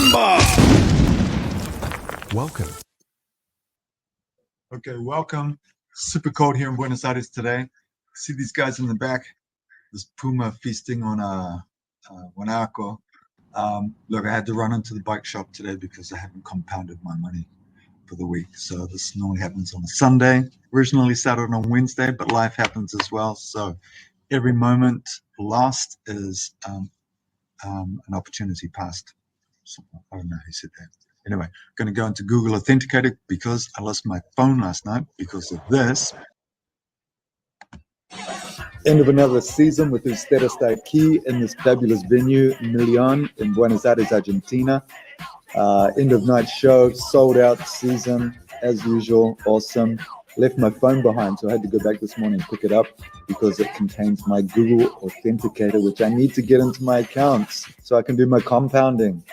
Rumba! Welcome. Okay, welcome. Super cold here in Buenos Aires today. See these guys in the back? This puma feasting on a guanaco. Look, I had to run into the bike shop today because I haven't compounded my money for the week. So this normally happens on a Sunday. Originally started on Wednesday, but life happens as well. So every moment lost is an opportunity passed. So, I don't know who said that. Anyway, going to go into Google Authenticator because I lost my phone last night because of this. End of another season with his stabilise key in this fabulous venue, Million, in Buenos Aires, Argentina. End of night show, sold out season, as usual, awesome. Left my phone behind, so I had to go back this morning and pick it up because it contains my Google Authenticator, which I need to get into my accounts so I can do my compounding.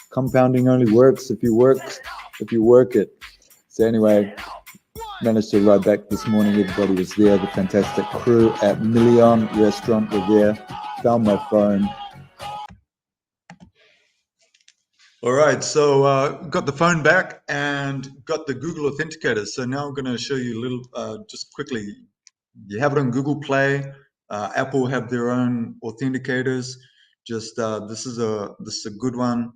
Compounding only works if you work it. So anyway, managed to ride back this morning. Everybody was there. The fantastic crew at Million Restaurant were there. Found my phone. All right, so got the phone back and got the Google Authenticator. So now I'm going to show you a little, just quickly. You have it on Google Play. Apple have their own authenticators. Just this is a good one.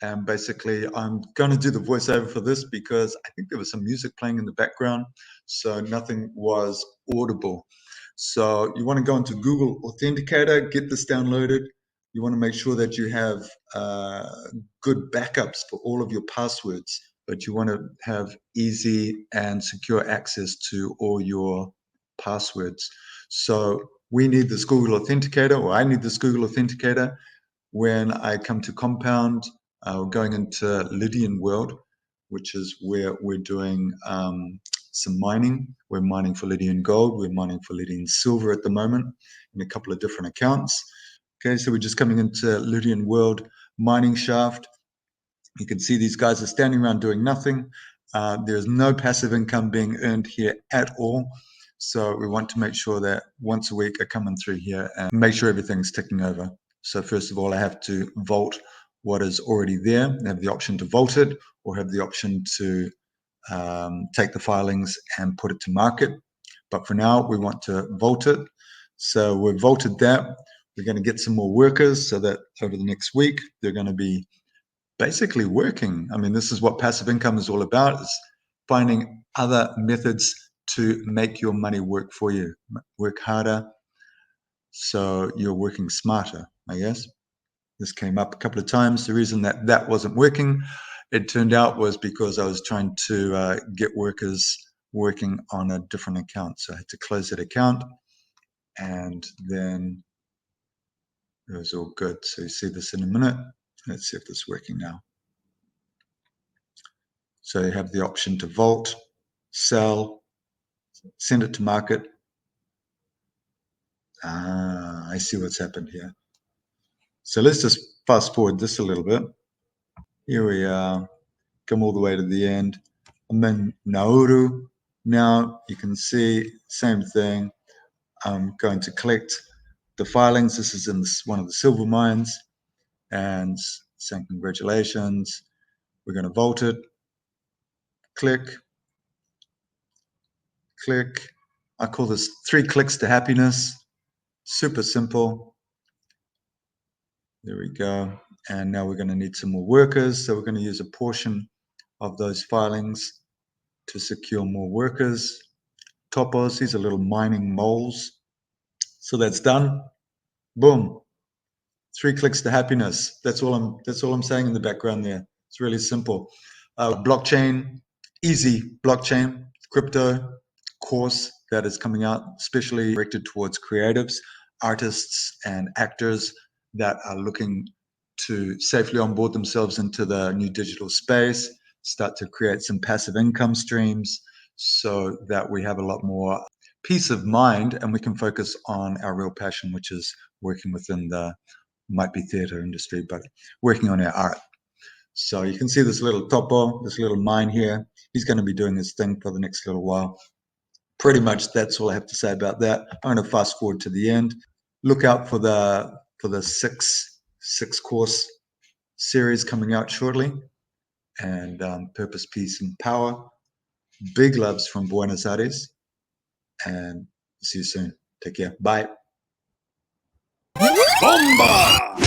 And basically, I'm going to do the voiceover for this because I think there was some music playing in the background, so nothing was audible. So you want to go into Google Authenticator, get this downloaded. You want to make sure that you have good backups for all of your passwords, but you want to have easy and secure access to all your passwords. So we need this Google Authenticator, or I need this Google Authenticator when I come to Compound. We're going into Lydian World, which is where we're doing some mining. We're mining for Lydian Gold. We're mining for Lydian Silver at the moment in a couple of different accounts. Okay, so we're just coming into Lydian World mining shaft. You can see these guys are standing around doing nothing. There's no passive income being earned here at all. So we want to make sure that once a week I come in through here and make sure everything's ticking over. So first of all, I have to vault what is already there. I have the option to vault it or have the option to take the filings and put it to market. But for now, we want to vault it. So we've vaulted that. We're going to get some more workers so that over the next week, they're going to be basically working. I mean, this is what passive income is all about, is finding other methods to make your money work for you, work harder. So you're working smarter, I guess. This came up a couple of times. The reason that wasn't working, it turned out, was because I was trying to get workers working on a different account. So I had to close that account, and then it was all good. So you see this in a minute. Let's see if this is working now. So you have the option to vault, sell, send it to market. I see what's happened here. So let's just fast forward this a little bit. Here we are, come all the way to the end. I'm in Nauru. Now you can see, same thing. I'm going to collect the filings. This is in one of the silver mines, and saying congratulations. We're going to vault it. Click, click. I call this 3 clicks to happiness. Super simple. There we go. And now we're going to need some more workers. So we're going to use a portion of those filings to secure more workers. Topos, these are little mining moles. So that's done. Boom. 3 clicks to happiness. That's all I'm saying in the background there. It's really simple. Blockchain, easy blockchain, crypto course that is coming out, especially directed towards creatives, artists, and actors that are looking to safely onboard themselves into the new digital space, start to create some passive income streams so that we have a lot more peace of mind and we can focus on our real passion, which is working within the, might be theater industry, but working on our art. So you can see this little topo, this little mine here. He's going to be doing his thing for the next little while. Pretty much that's all I have to say about that. I'm going to fast forward to the end. Look out for the six course series coming out shortly. And purpose, peace, and power. Big loves from Buenos Aires. And see you soon. Take care. Bye. Bomba!